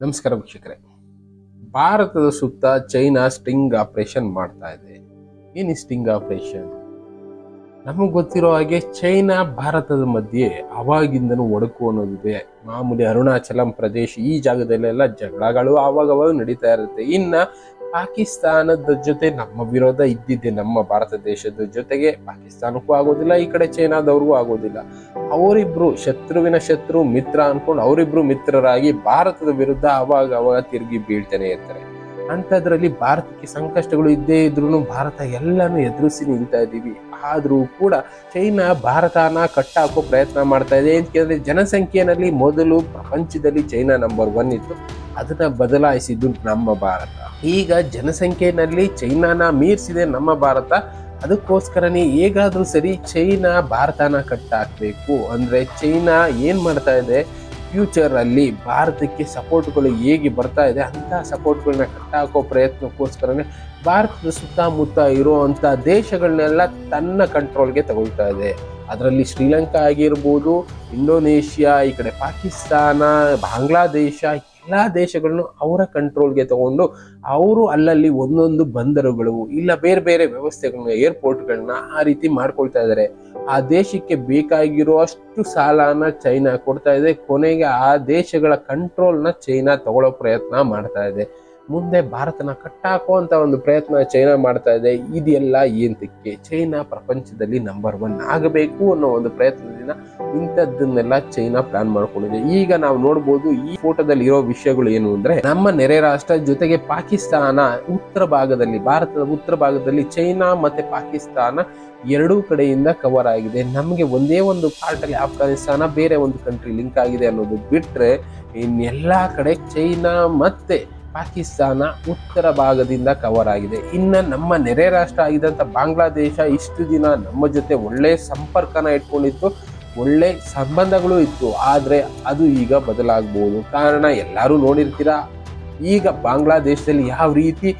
ನಮಸ್ಕಾರ ವೀಕ್ಷಕರೇ. ಭಾರತದ ಸುತ್ತ ಚೈನಾ ಸ್ಟಿಂಗ್ ಆಪರೇಷನ್ ಮಾಡ್ತಾ ಇದೆ. ಏನು ಸ್ಟಿಂಗ್ ಆಪರೇಷನ್? ನಮಗೆ ಗೊತ್ತಿರೋ ಹಾಗೆ ಚೈನಾ ಭಾರತದ ಮಧ್ಯೆ ಅವಾಗಿಂದನೂ ಒಡಕು ಅನ್ನೋದಿದೆ. ಮಾಮೂಲಿ ಅರುಣಾಚಲಂ ಪ್ರದೇಶ ಈ ಜಾಗದಲ್ಲೆಲ್ಲ ಜಗಳಗಳು ಆವಾಗವಾಗ ನಡೀತಾ ಇರುತ್ತೆ. ಇನ್ನ ಪಾಕಿಸ್ತಾನದ ಜೊತೆ ನಮ್ಮ ವಿರೋಧ ಇದ್ದಿದ್ದೆ. ನಮ್ಮ ಭಾರತ ದೇಶದ ಜೊತೆಗೆ ಪಾಕಿಸ್ತಾನಕ್ಕೂ ಆಗೋದಿಲ್ಲ, ಈ ಕಡೆ ಚೈನಾದವ್ರಿಗೂ ಆಗೋದಿಲ್ಲ. ಅವರಿಬ್ರು ಶತ್ರುವಿನ ಶತ್ರು ಮಿತ್ರ ಅನ್ಕೊಂಡು ಅವರಿಬ್ರು ಮಿತ್ರರಾಗಿ ಭಾರತದ ವಿರುದ್ಧ ಅವಾಗ ತಿರುಗಿ ಬೀಳ್ತಾನೆ ಇರ್ತಾರೆ. ಅಂಥದ್ರಲ್ಲಿ ಭಾರತಕ್ಕೆ ಸಂಕಷ್ಟಗಳು ಇದ್ದೇ ಇದ್ರು ಭಾರತ ಎಲ್ಲಾನು ಎದುರಿಸಿ ನಿಲ್ತಾ ಇದ್ದೀವಿ. ಆದ್ರೂ ಕೂಡ ಚೈನಾ ಭಾರತನ ಕಟ್ಟಾಕೋ ಪ್ರಯತ್ನ ಮಾಡ್ತಾ ಇದೆ. ಏಕೆಂದ್ರೆ ಜನಸಂಖ್ಯೆಯಲ್ಲಿ ಮೊದಲು ಪ್ರಪಂಚದಲ್ಲಿ ಚೈನಾ ನಂಬರ್ 1 ಇತ್ತು, ಅದನ್ನ ಬದಲಾಯಿಸಿದ್ದು ನಮ್ಮ ಭಾರತ. ಈಗ ಜನಸಂಖ್ಯೆಯಲ್ಲಿ ಚೈನಾನ ಮೀರಿಸಿದೆ ನಮ್ಮ ಭಾರತ. ಅದಕ್ಕೋಸ್ಕರನೇ ಹೇಗಾದ್ರೂ ಸರಿ ಚೈನಾ ಭಾರತನ ಕಟ್ಟಾಕ್ಬೇಕು ಅಂದ್ರೆ ಚೈನಾ ಏನ್ ಮಾಡ್ತಾ ಇದೆ, ಫ್ಯೂಚರ್ ಅಲ್ಲಿ ಭಾರತಕ್ಕೆ ಸಪೋರ್ಟ್ಗಳು ಹೇಗೆ ಬರ್ತಾ ಇದೆ ಅಂತ ಸಪೋರ್ಟ್ಗಳನ್ನ ಕಟ್ಟಾಕೋ ಪ್ರಯತ್ನಕ್ಕೋಸ್ಕರನೇ ಭಾರತದ ಸುತ್ತಮುತ್ತ ಇರುವಂತ ದೇಶಗಳನ್ನೆಲ್ಲ ತನ್ನ ಕಂಟ್ರೋಲ್ಗೆ ತಗೊಳ್ತಾ ಇದೆ. ಅದರಲ್ಲಿ ಶ್ರೀಲಂಕಾ ಆಗಿರ್ಬೋದು, ಇಂಡೋನೇಷ್ಯಾ, ಈ ಕಡೆ ಪಾಕಿಸ್ತಾನ, ಬಾಂಗ್ಲಾದೇಶ, ಎಲ್ಲ ದೇಶಗಳನ್ನು ಅವರ ಕಂಟ್ರೋಲ್ಗೆ ತಗೊಂಡು ಅವರು ಅಲ್ಲಲ್ಲಿ ಒಂದೊಂದು ಬಂದರುಗಳು ಇಲ್ಲ ಬೇರೆ ಬೇರೆ ವ್ಯವಸ್ಥೆಗಳನ್ನ, ಏರ್ಪೋರ್ಟ್ಗಳನ್ನ ಆ ರೀತಿ ಮಾಡ್ಕೊಳ್ತಾ ಇದ್ದಾರೆ. ಆ ದೇಶಕ್ಕೆ ಬೇಕಾಗಿರೋ ಅಷ್ಟು ಸಾಲನ ಚೈನಾ ಕೊಡ್ತಾ ಇದೆ. ಕೊನೆಗೆ ಆ ದೇಶಗಳ ಕಂಟ್ರೋಲ್ನ ಚೈನಾ ತಗೊಳ್ಳೋ ಪ್ರಯತ್ನ ಮಾಡ್ತಾ ಇದೆ. ಮುಂದೆ ಭಾರತನ ಕಟ್ಟಾಕೋ ಅಂತ ಒಂದು ಪ್ರಯತ್ನ ಚೈನಾ ಮಾಡ್ತಾ ಇದೆ. ಇದೆಲ್ಲ ಏಂತಕ್ಕೆ? ಚೈನಾ ಪ್ರಪಂಚದಲ್ಲಿ ನಂಬರ್ 1 ಆಗಬೇಕು ಅನ್ನೋ ಒಂದು ಪ್ರಯತ್ನದಿಂದ ಇಂಥದ್ದನ್ನೆಲ್ಲ ಚೈನಾ ಪ್ಲಾನ್ ಮಾಡ್ಕೊಂಡಿದೆ. ಈಗ ನಾವು ನೋಡ್ಬೋದು ಈ ಫೋಟೋದಲ್ಲಿ ಇರೋ ವಿಷಯಗಳು ಏನು ಅಂದ್ರೆ, ನಮ್ಮ ನೆರೆ ರಾಷ್ಟ್ರ ಜೊತೆಗೆ ಪಾಕಿಸ್ತಾನ ಉತ್ತರ ಭಾಗದಲ್ಲಿ, ಭಾರತದ ಉತ್ತರ ಭಾಗದಲ್ಲಿ ಚೈನಾ ಮತ್ತೆ ಪಾಕಿಸ್ತಾನ ಎರಡೂ ಕಡೆಯಿಂದ ಕವರ್ ಆಗಿದೆ. ನಮಗೆ ಒಂದೇ ಒಂದು ಪಾರ್ಟ್ ಅಲ್ಲಿ ಆಫ್ಘಾನಿಸ್ತಾನ ಬೇರೆ ಒಂದು ಕಂಟ್ರಿ ಲಿಂಕ್ ಆಗಿದೆ ಅನ್ನೋದು ಬಿಟ್ರೆ ಇನ್ನೆಲ್ಲಾ ಕಡೆ ಚೈನಾ ಮತ್ತೆ ಪಾಕಿಸ್ತಾನ ಉತ್ತರ ಭಾಗದಿಂದ ಕವರ್ ಆಗಿದೆ. ಇನ್ನು ನಮ್ಮ ನೆರೆ ರಾಷ್ಟ್ರ ಆಗಿದಂತ ಬಾಂಗ್ಲಾದೇಶ ಇಷ್ಟು ದಿನ ನಮ್ಮ ಜೊತೆ ಒಳ್ಳೆ ಸಂಪರ್ಕನ ಇಟ್ಕೊಂಡಿತ್ತು, ಒಳ್ಳೆ ಸಂಬಂಧಗಳು ಇತ್ತು. ಆದ್ರೆ ಅದು ಈಗ ಬದಲಾಗಬಹುದು. ಕಾರಣ ಎಲ್ಲರೂ ನೋಡಿರ್ತೀರಾ, ಈಗ ಬಾಂಗ್ಲಾದೇಶದಲ್ಲಿ ಯಾವ ರೀತಿ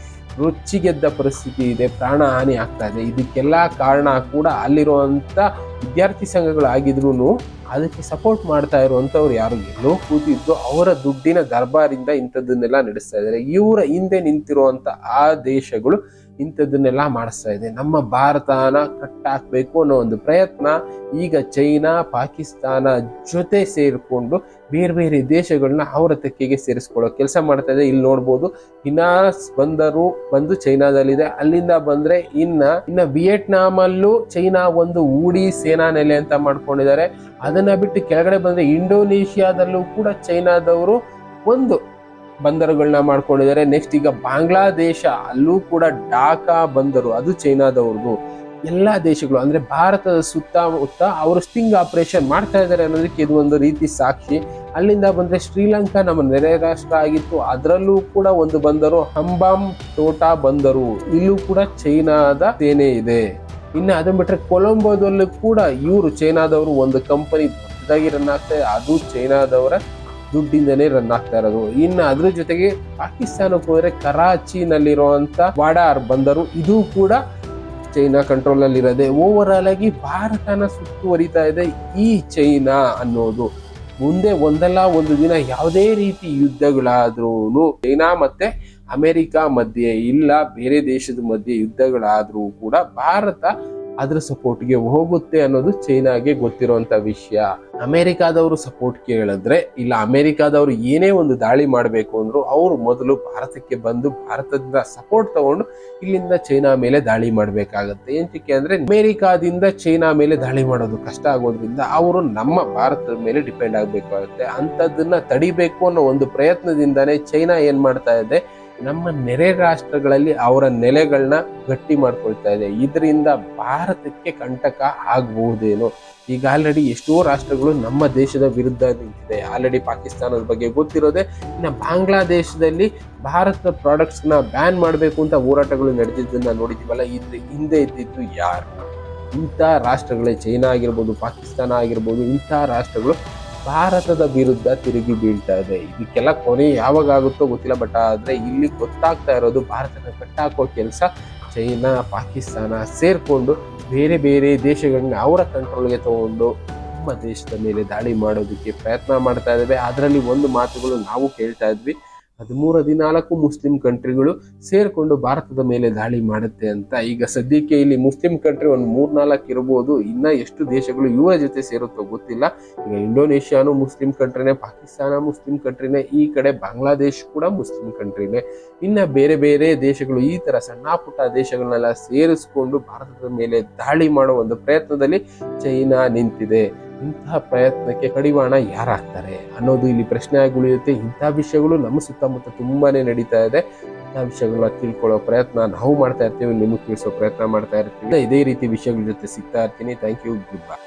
ರೊಚ್ಚಿಗೆದ್ದ ಪರಿಸ್ಥಿತಿ ಇದೆ, ಪ್ರಾಣ ಹಾನಿ ಆಗ್ತಾ ಇದೆ. ಇದಕ್ಕೆಲ್ಲ ಕಾರಣ ಕೂಡ ಅಲ್ಲಿರುವಂತ ವಿದ್ಯಾರ್ಥಿ ಸಂಘಗಳಾಗಿದ್ರು ಅದಕ್ಕೆ ಸಪೋರ್ಟ್ ಮಾಡ್ತಾ ಇರುವಂತವ್ರು ಯಾರು ಎಲ್ಲೋ ಕೂತಿದ್ದು ಅವರ ದುಡ್ಡಿನ ದರ್ಬಾರಿಂದ ಇಂಥದ್ದನ್ನೆಲ್ಲ ನಡೆಸ್ತಾ ಇದ್ದಾರೆ. ಇವರ ಹಿಂದೆ ನಿಂತಿರುವಂತ ಆ ದೇಶಗಳು ಇಂಥದ್ದನ್ನೆಲ್ಲ ಮಾಡಿಸ್ತಾ ಇದೆ. ನಮ್ಮ ಭಾರತನ ಕಟ್ಟಾಕ್ಬೇಕು ಅನ್ನೋ ಒಂದು ಪ್ರಯತ್ನ ಈಗ ಚೈನಾ ಪಾಕಿಸ್ತಾನ ಜೊತೆ ಸೇರಿಕೊಂಡು ಬೇರೆ ಬೇರೆ ದೇಶಗಳನ್ನ ಅವರ ತೆಕ್ಕೆಗೆ ಸೇರಿಸ್ಕೊಳ್ಳೋ ಕೆಲಸ ಮಾಡ್ತಾ ಇದೆ. ಇಲ್ಲಿ ನೋಡ್ಬೋದು ಹಿನಾಸ್ ಬಂದರು ಬಂದು ಚೈನಾದಲ್ಲಿದೆ. ಅಲ್ಲಿಂದ ಬಂದ್ರೆ ಇನ್ನ ವಿಯೆಟ್ನಾಂ ಅಲ್ಲೂ ಚೈನಾ ಒಂದು ಊಡಿ ಸೇನಾ ನೆಲೆ ಅಂತ ಮಾಡ್ಕೊಂಡಿದ್ದಾರೆ. ಅದನ್ನ ಬಿಟ್ಟು ಕೆಳಗಡೆ ಬಂದ್ರೆ ಇಂಡೋನೇಷ್ಯಾದಲ್ಲೂ ಕೂಡ ಚೈನಾದವರು ಒಂದು ಬಂದರುಗಳನ್ನ ಮಾಡ್ಕೊಂಡಿದ್ದಾರೆ. ನೆಕ್ಸ್ಟ್ ಈಗ ಬಾಂಗ್ಲಾದೇಶ ಅಲ್ಲೂ ಕೂಡ ಢಾಕಾ ಬಂದರು, ಅದು ಚೈನಾದವ್ರದ್ದು. ಎಲ್ಲಾ ದೇಶಗಳು ಅಂದ್ರೆ ಭಾರತದ ಸುತ್ತಮುತ್ತ ಅವರು ಸ್ಟಿಂಗ್ ಆಪರೇಷನ್ ಮಾಡ್ತಾ ಇದ್ದಾರೆ ಅನ್ನೋದಕ್ಕೆ ಇದು ಒಂದು ರೀತಿ ಸಾಕ್ಷಿ. ಅಲ್ಲಿಂದ ಬಂದ್ರೆ ಶ್ರೀಲಂಕಾ ನಮ್ಮ ನೆರೆ ರಾಷ್ಟ್ರ ಆಗಿತ್ತು, ಅದರಲ್ಲೂ ಕೂಡ ಒಂದು ಬಂದರು ಹಂಬಾಮ್ ಟೋಟಾ ಬಂದರು, ಇಲ್ಲೂ ಕೂಡ ಚೈನಾದ ಸೇನೆ ಇದೆ. ಇನ್ನು ಅದನ್ನ ಬಿಟ್ರೆ ಕೊಲಂಬೋದಲ್ಲೂ ಕೂಡ ಇವರು ಚೈನಾದವರು ಒಂದು ಕಂಪನಿ ದೊಡ್ಡದಾಗಿ ರನ್ ಆಗ್ತಾ ಇದೆ, ಅದು ಚೈನಾದವರ ದುಡ್ಡಿಂದನೇ ರನ್ ಆಗ್ತಾ ಇರೋದು. ಇನ್ನು ಅದ್ರ ಜೊತೆಗೆ ಪಾಕಿಸ್ತಾನಕ್ಕೆ ಹೋದ್ರೆ ಕರಾಚಿನಲ್ಲಿರುವಂತ ವಾಡಾರ್ ಬಂದರು, ಇದು ಕೂಡ ಚೈನಾ ಕಂಟ್ರೋಲ್ ಅಲ್ಲಿ ಇರೋದೆ. ಓವರ್ ಆಲ್ ಆಗಿ ಭಾರತನ ಸುತ್ತುವರಿತಾ ಇದೆ ಈ ಚೈನಾ ಅನ್ನೋದು. ಮುಂದೆ ಒಂದಲ್ಲ ಒಂದು ದಿನ ಯಾವುದೇ ರೀತಿ ಯುದ್ಧಗಳಾದ್ರೂ ಚೈನಾ ಮತ್ತೆ ಅಮೆರಿಕ ಮಧ್ಯೆ ಇಲ್ಲ ಬೇರೆ ದೇಶದ ಮಧ್ಯೆ ಯುದ್ಧಗಳಾದ್ರೂ ಕೂಡ ಭಾರತ ಅದ್ರ ಸಪೋರ್ಟ್ಗೆ ಹೋಗುತ್ತೆ ಅನ್ನೋದು ಚೈನಾಗೆ ಗೊತ್ತಿರುವಂತ ವಿಷಯ. ಅಮೆರಿಕಾದವರು ಸಪೋರ್ಟ್ ಕೇಳಿದ್ರೆ ಇಲ್ಲ, ಅಮೆರಿಕಾದವರು ಏನೇ ಒಂದು ದಾಳಿ ಮಾಡಬೇಕು ಅಂದ್ರು ಅವರು ಮೊದಲು ಭಾರತಕ್ಕೆ ಬಂದು ಭಾರತದ ಸಪೋರ್ಟ್ ತಗೊಂಡು ಇಲ್ಲಿಂದ ಚೈನಾ ಮೇಲೆ ದಾಳಿ ಮಾಡ್ಬೇಕಾಗತ್ತೆ. ಏನಕ್ಕೆ ಅಂದ್ರೆ ಅಮೆರಿಕಾದಿಂದ ಚೈನಾ ಮೇಲೆ ದಾಳಿ ಮಾಡೋದು ಕಷ್ಟ ಆಗೋದ್ರಿಂದ ಅವರು ನಮ್ಮ ಭಾರತದ ಮೇಲೆ ಡಿಪೆಂಡ್ ಆಗ್ಬೇಕಾಗುತ್ತೆ. ಅಂತದನ್ನ ತಡಿಬೇಕು ಅನ್ನೋ ಒಂದು ಪ್ರಯತ್ನದಿಂದಾನೇ ಚೈನಾ ಏನ್ ಮಾಡ್ತಾ ಇದೆ, ನಮ್ಮ ನೆರೆ ರಾಷ್ಟ್ರಗಳಲ್ಲಿ ಅವರ ನೆಲೆಗಳನ್ನ ಗಟ್ಟಿ ಮಾಡ್ಕೊಳ್ತಾ ಇದೆ. ಇದರಿಂದ ಭಾರತಕ್ಕೆ ಕಂಟಕ ಆಗಬಹುದೇನೋ. ಈಗ ಆಲ್ರೆಡಿ ಎಷ್ಟೋ ರಾಷ್ಟ್ರಗಳು ನಮ್ಮ ದೇಶದ ವಿರುದ್ಧ ನಿಂತಿದೆ. ಆಲ್ರೆಡಿ ಪಾಕಿಸ್ತಾನದ ಬಗ್ಗೆ ಗೊತ್ತಿರೋದೆ. ಇನ್ನು ಬಾಂಗ್ಲಾದೇಶದಲ್ಲಿ ಭಾರತದ ಪ್ರಾಡಕ್ಟ್ಸ್ನ ಬ್ಯಾನ್ ಮಾಡಬೇಕು ಅಂತ ಹೋರಾಟಗಳು ನಡೆದಿದ್ದನ್ನ ನೋಡಿದೀವಲ್ಲ. ಹಿಂದೆ ಇದ್ದಿದ್ದು ಯಾರು? ಇಂಥ ರಾಷ್ಟ್ರಗಳೇ ಚೈನಾ ಆಗಿರ್ಬೋದು, ಪಾಕಿಸ್ತಾನ ಆಗಿರ್ಬೋದು, ಇಂಥ ರಾಷ್ಟ್ರಗಳು ಭಾರತದ ವಿರುದ್ಧ ತಿರುಗಿ ಬೀಳ್ತಾ ಇದೆ. ಇದಕ್ಕೆಲ್ಲ ಕೊನೆ ಯಾವಾಗ ಆಗುತ್ತೋ ಗೊತ್ತಿಲ್ಲ. ಬಟ್ ಆದ್ರೆ ಇಲ್ಲಿ ಗೊತ್ತಾಗ್ತಾ ಇರೋದು ಭಾರತನ ಕಟ್ಟಾಕೋ ಕೆಲಸ ಚೈನಾ ಪಾಕಿಸ್ತಾನ ಸೇರ್ಕೊಂಡು ಬೇರೆ ಬೇರೆ ದೇಶಗಳನ್ನ ಅವರ ಕಂಟ್ರೋಲ್ಗೆ ತಗೊಂಡು ನಮ್ಮ ದೇಶದ ಮೇಲೆ ದಾಳಿ ಮಾಡೋದಕ್ಕೆ ಪ್ರಯತ್ನ ಮಾಡ್ತಾ ಇದ್ದಾವೆ. ಅದರಲ್ಲಿ ಒಂದು ಮಾತುಗಳು ನಾವು ಕೇಳ್ತಾ ಇದ್ವಿ, 13-14 ಮುಸ್ಲಿಂ ಕಂಟ್ರಿಗಳು ಸೇರ್ಕೊಂಡು ಭಾರತದ ಮೇಲೆ ದಾಳಿ ಮಾಡುತ್ತೆ ಅಂತ. ಈಗ ಸದ್ಯಕ್ಕೆ ಇಲ್ಲಿ ಮುಸ್ಲಿಂ ಕಂಟ್ರಿ ಒಂದು 3-4 ಇರಬಹುದು, ಇನ್ನ ಎಷ್ಟು ದೇಶಗಳು ಇವರ ಜೊತೆ ಸೇರುತ್ತೋ ಗೊತ್ತಿಲ್ಲ. ಈಗ ಇಂಡೋನೇಷ್ಯಾನು ಮುಸ್ಲಿಂ ಕಂಟ್ರಿನೇ, ಪಾಕಿಸ್ತಾನ ಮುಸ್ಲಿಂ ಕಂಟ್ರಿನೇ, ಈ ಕಡೆ ಬಾಂಗ್ಲಾದೇಶ್ ಕೂಡ ಮುಸ್ಲಿಂ ಕಂಟ್ರಿನೇ. ಇನ್ನ ಬೇರೆ ಬೇರೆ ದೇಶಗಳು ಈ ತರ ಸಣ್ಣ ಪುಟ್ಟ ದೇಶಗಳನ್ನೆಲ್ಲ ಸೇರಿಸ್ಕೊಂಡು ಭಾರತದ ಮೇಲೆ ದಾಳಿ ಮಾಡೋ ಒಂದು ಪ್ರಯತ್ನದಲ್ಲಿ ಚೈನಾ ನಿಂತಿದೆ. ಇಂತಹ ಪ್ರಯತ್ನಕ್ಕೆ ಕಡಿವಾಣ ಯಾರಾಗ್ತಾರೆ ಅನ್ನೋದು ಇಲ್ಲಿ ಪ್ರಶ್ನೆ ಆಗಿ ಉಳಿಯುತ್ತೆ. ಇಂತಹ ವಿಷಯಗಳು ನಮ್ಮ ಸುತ್ತಮುತ್ತ ತುಂಬಾನೇ ನಡೀತಾ ಇದೆ. ಇಂತಹ ವಿಷಯಗಳನ್ನ ತಿಳ್ಕೊಳ್ಳೋ ಪ್ರಯತ್ನ ನಾವು ಮಾಡ್ತಾ ಇರ್ತೀವಿ, ನಿಮಗೆ ತಿಳಿಸೋ ಪ್ರಯತ್ನ ಮಾಡ್ತಾ ಇರ್ತೀವಿ. ಇದೇ ರೀತಿ ವಿಷಯಗಳ ಜೊತೆ ಸಿಗ್ತಾ ಇರ್ತೀನಿ. Thank you, good bye.